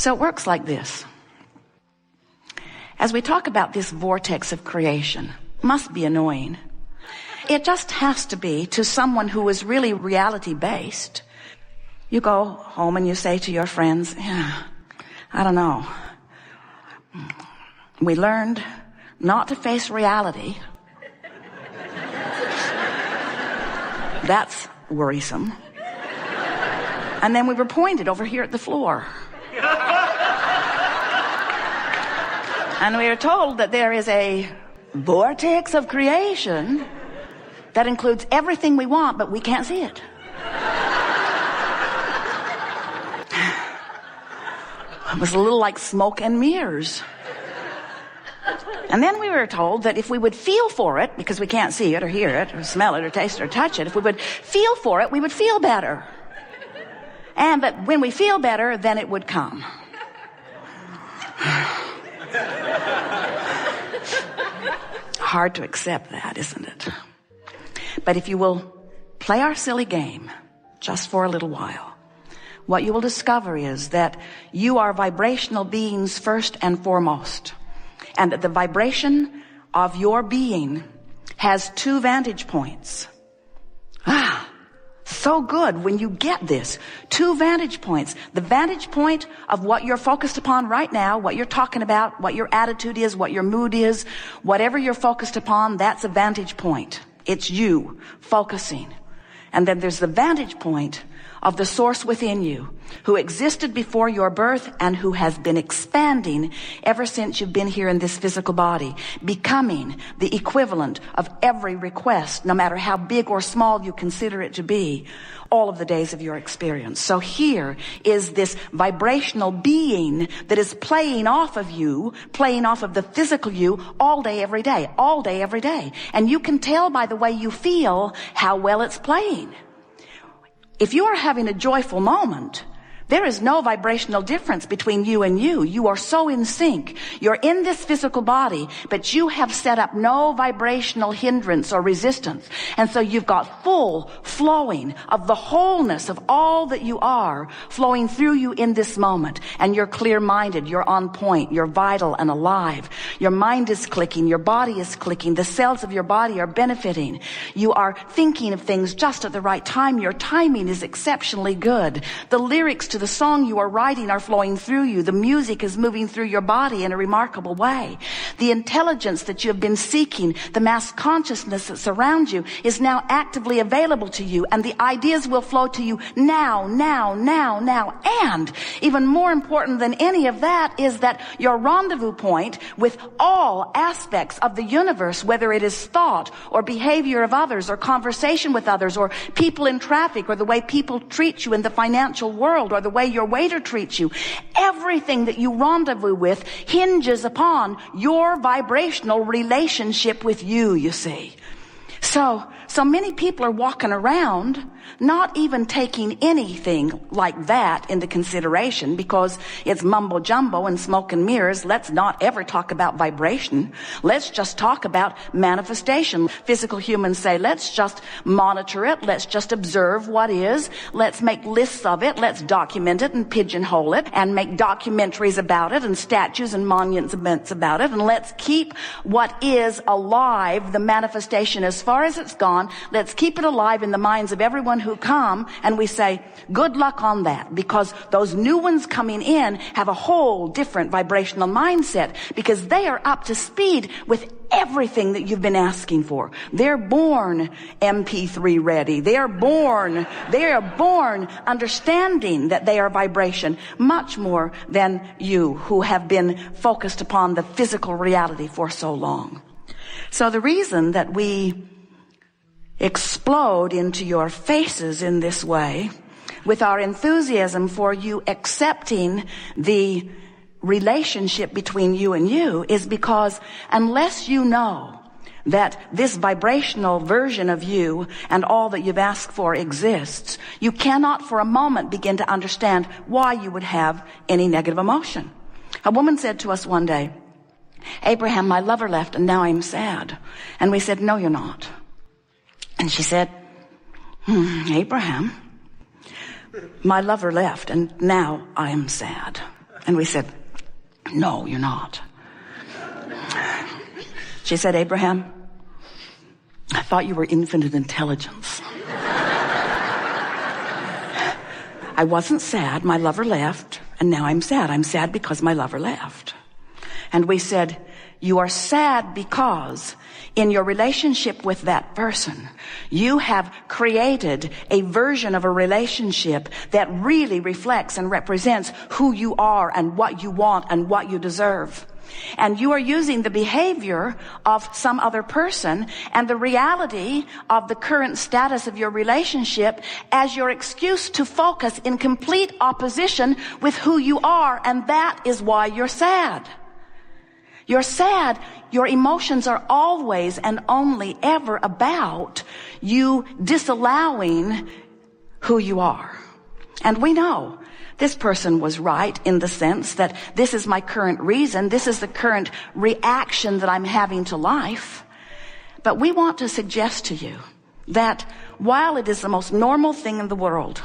So it works like this. As we talk about this vortex of creation, must be annoying. It just has to be to someone who is really reality-based. You go home and you say to your friends, yeah, I don't know. We learned not to face reality. That's worrisome. And then we were pointed over here at the floor. And we are told that there is a vortex of creation that includes everything we want, but we can't see it. It was a little like smoke and mirrors. And then we were told that if we would feel for it, because we can't see it or hear it or smell it or taste it or touch it, if we would feel for it, we would feel better. And that when we feel better, then it would come. Hard to accept that, isn't it? But if you will play our silly game just for a little while, what you will discover is that you are vibrational beings first and foremost, and that the vibration of your being has two vantage points. So good when you get this. Two vantage points. The vantage point of what you're focused upon right now, what you're talking about, what your attitude is, what your mood is, whatever you're focused upon, that's a vantage point. It's you focusing. And then there's the vantage point of the source within you, who existed before your birth and who has been expanding ever since you've been here in this physical body, becoming the equivalent of every request, no matter how big or small you consider it to be, all of the days of your experience. So here is this vibrational being that is playing off of you, playing off of the physical you all day, every day, all day, every day. And you can tell by the way you feel how well it's playing. If you are having a joyful moment, there is no vibrational difference between you and you. You are so in sync. You're in this physical body, but you have set up no vibrational hindrance or resistance. And so you've got full flowing of the wholeness of all that you are flowing through you in this moment. And you're clear-minded, you're on point, you're vital and alive. Your mind is clicking, your body is clicking, the cells of your body are benefiting. You are thinking of things just at the right time. Your timing is exceptionally good. The lyrics to the song you are writing are flowing through you. The music is moving through your body in a remarkable way. The intelligence that you have been seeking, the mass consciousness that surrounds you, is now actively available to you, and the ideas will flow to you now. And even more important than any of that is that your rendezvous point with all aspects of the universe, whether it is thought or behavior of others or conversation with others or people in traffic or the way people treat you in the financial world or the way your waiter treats you, everything that you rendezvous with hinges upon your vibrational relationship with you, you see. So many people are walking around not even taking anything like that into consideration because it's mumbo jumbo and smoke and mirrors. Let's not ever talk about vibration. Let's just talk about manifestation. Physical humans say, let's just monitor it. Let's just observe what is. Let's make lists of it. Let's document it and pigeonhole it and make documentaries about it and statues and monuments about it. And let's keep what is alive, the manifestation as far as it's gone. Let's keep it alive in the minds of everyone who come, and we say, good luck on that, because those new ones coming in have a whole different vibrational mindset because they are up to speed with everything that you've been asking for. They're born MP3 ready. They are born understanding that they are vibration much more than you who have been focused upon the physical reality for so long. So the reason that we explode into your faces in this way with our enthusiasm for you accepting the relationship between you and you is because unless you know that this vibrational version of you and all that you've asked for exists, you cannot for a moment begin to understand why you would have any negative emotion. A woman said to us one day, Abraham, my lover left and now I'm sad. And we said, no, you're not. And she said, Abraham, my lover left and now I am sad. And we said, no, you're not. She said, Abraham, I thought you were infinite intelligence. I wasn't sad. My lover left, and now I'm sad. I'm sad because my lover left. And we said, you are sad because in your relationship with that person, you have created a version of a relationship that really reflects and represents who you are and what you want and what you deserve. And you are using the behavior of some other person and the reality of the current status of your relationship as your excuse to focus in complete opposition with who you are. And that is why you're sad. You're sad. Your emotions are always and only ever about you disallowing who you are. And we know this person was right in the sense that this is my current reason. This is the current reaction that I'm having to life. But we want to suggest to you that while it is the most normal thing in the world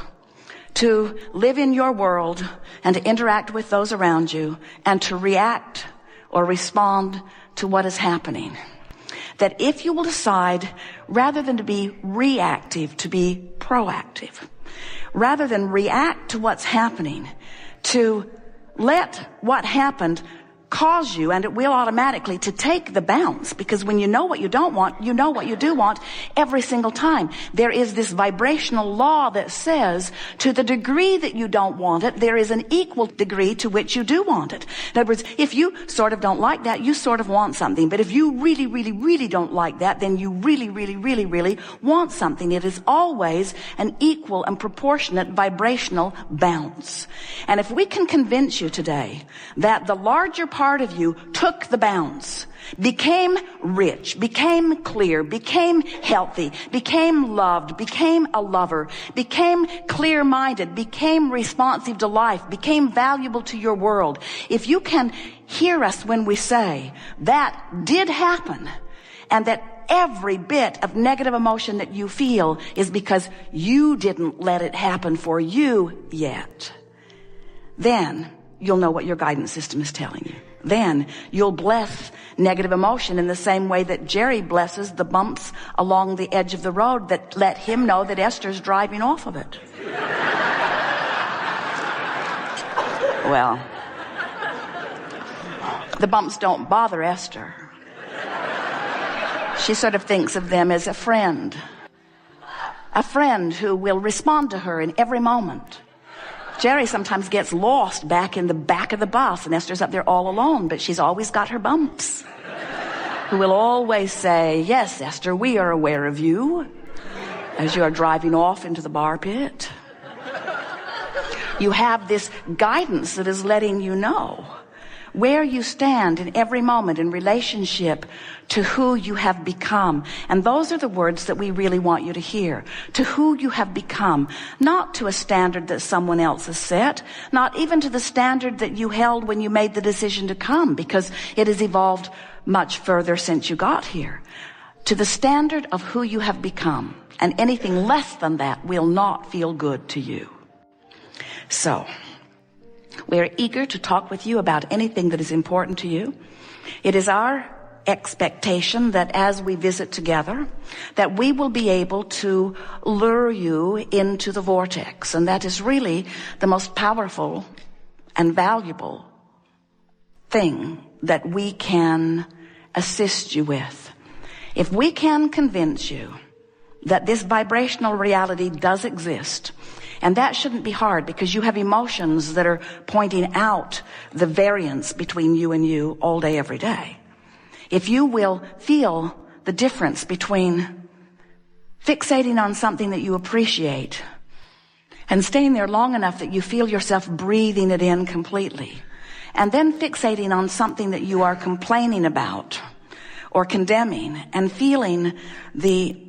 to live in your world and to interact with those around you and to react or respond to what is happening, that if you will decide, rather than to be reactive, to be proactive, rather than react to what's happening, to let what happened cause you, and it will automatically, to take the bounce, because when you know what you don't want, you know what you do want every single time. There is this vibrational law that says to the degree that you don't want it, there is an equal degree to which you do want it. In other words, if you sort of don't like that, you sort of want something. But if you really, really, really don't like that, then you really, really, really, really want something. It is always an equal and proportionate vibrational bounce. And if we can convince you today that the larger part of you took the bounce, became rich, became clear, became healthy, became loved, became a lover, became clear-minded, became responsive to life, became valuable to your world. If you can hear us when we say that did happen, and that every bit of negative emotion that you feel is because you didn't let it happen for you yet, then you'll know what your guidance system is telling you. Then you'll bless negative emotion in the same way that Jerry blesses the bumps along the edge of the road that let him know that Esther's driving off of it. Well, the bumps don't bother Esther. She sort of thinks of them as a friend who will respond to her in every moment. Jerry sometimes gets lost back in the back of the bus, and Esther's up there all alone, but she's always got her bumps, who will always say, yes, Esther, we are aware of you as you are driving off into the bar pit. You have this guidance that is letting you know where you stand in every moment in relationship to who you have become. And those are the words that we really want you to hear. To who you have become. Not to a standard that someone else has set. Not even to the standard that you held when you made the decision to come, because it has evolved much further since you got here. To the standard of who you have become. And anything less than that will not feel good to you. So, we're eager to talk with you about anything that is important to you. It is our expectation that as we visit together, that we will be able to lure you into the vortex. And that is really the most powerful and valuable thing that we can assist you with. If we can convince you that this vibrational reality does exist, and that shouldn't be hard because you have emotions that are pointing out the variance between you and you all day, every day. If you will feel the difference between fixating on something that you appreciate and staying there long enough that you feel yourself breathing it in completely, and then fixating on something that you are complaining about or condemning and feeling the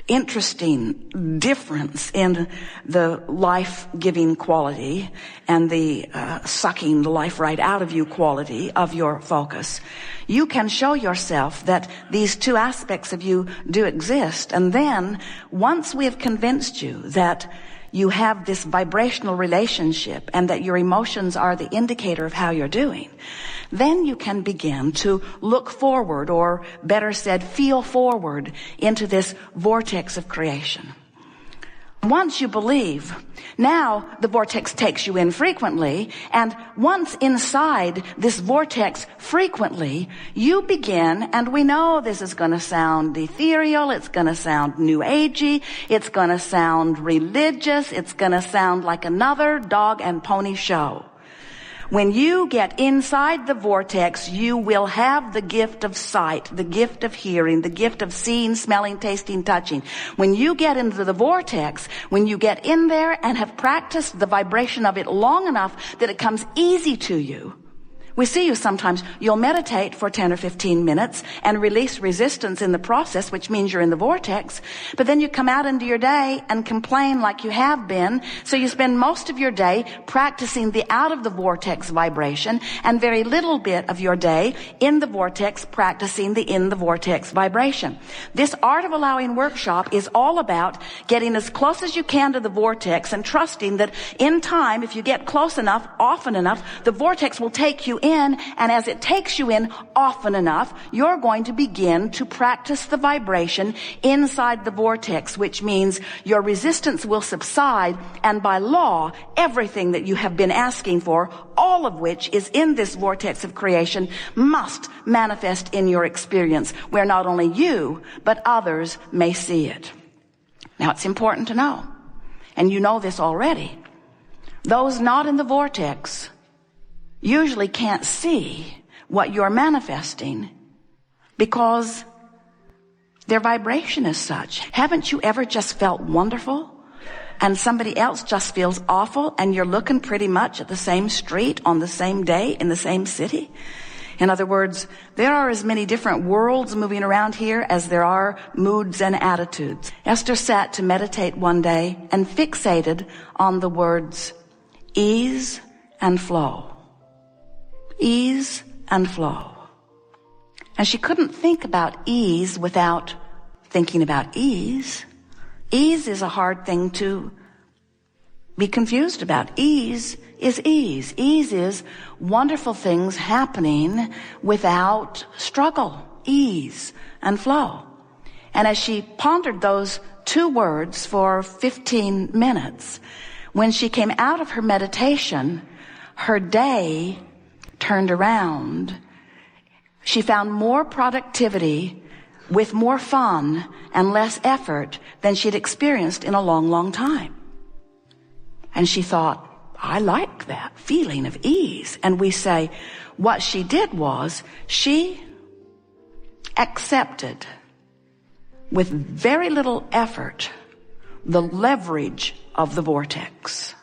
interesting difference in the life-giving quality and the sucking the life right out of you quality of your focus, you can show yourself that these two aspects of you do exist. And then, once we have convinced you that you have this vibrational relationship and that your emotions are the indicator of how you're doing, then you can begin to look forward, or better said, feel forward into this vortex of creation. Once you believe, now the vortex takes you in frequently, and once inside this vortex frequently, you begin, and we know this is going to sound ethereal, it's going to sound new agey, it's going to sound religious, it's going to sound like another dog and pony show. When you get inside the vortex, you will have the gift of sight, the gift of hearing, the gift of seeing, smelling, tasting, touching. When you get into the vortex, when you get in there and have practiced the vibration of it long enough that it comes easy to you, we see you sometimes, you'll meditate for 10 or 15 minutes and release resistance in the process, which means you're in the vortex, but then you come out into your day and complain like you have been, so you spend most of your day practicing the out of the vortex vibration and very little bit of your day in the vortex practicing the in the vortex vibration. This Art of Allowing workshop is all about getting as close as you can to the vortex and trusting that in time, if you get close enough, often enough, the vortex will take you in, and as it takes you in often enough, you're going to begin to practice the vibration inside the vortex, which means your resistance will subside, and by law, everything that you have been asking for, all of which is in this vortex of creation, must manifest in your experience, where not only you, but others may see it. Now, it's important to know, and you know this already, those not in the vortex usually can't see what you're manifesting because their vibration is such. Haven't you ever just felt wonderful and somebody else just feels awful and you're looking pretty much at the same street on the same day in the same city? In other words, there are as many different worlds moving around here as there are moods and attitudes. Esther sat to meditate one day and fixated on the words ease and flow. Ease and flow. And she couldn't think about ease without thinking about ease. Ease is a hard thing to be confused about. Ease is ease. Ease is wonderful things happening without struggle. Ease and flow. And as she pondered those two words for 15 minutes, when she came out of her meditation, her day turned around. She found more productivity with more fun and less effort than she'd experienced in a long, long time. And she thought, I like that feeling of ease. And we say, what she did was she accepted with very little effort the leverage of the vortex.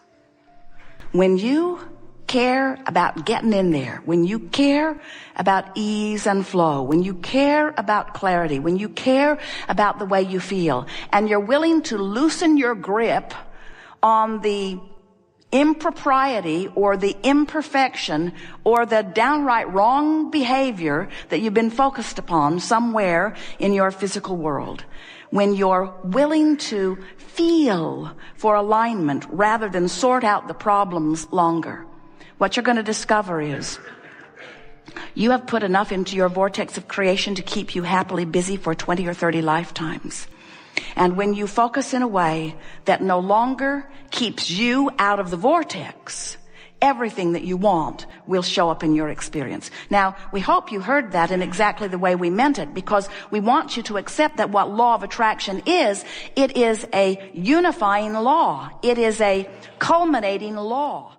When you care about getting in there, when you care about ease and flow, when you care about clarity, when you care about the way you feel, and you're willing to loosen your grip on the impropriety or the imperfection or the downright wrong behavior that you've been focused upon somewhere in your physical world, when you're willing to feel for alignment rather than sort out the problems longer, what you're going to discover is you have put enough into your vortex of creation to keep you happily busy for 20 or 30 lifetimes. And when you focus in a way that no longer keeps you out of the vortex, everything that you want will show up in your experience. Now, we hope you heard that in exactly the way we meant it, because we want you to accept that what law of attraction is, it is a unifying law. It is a culminating law.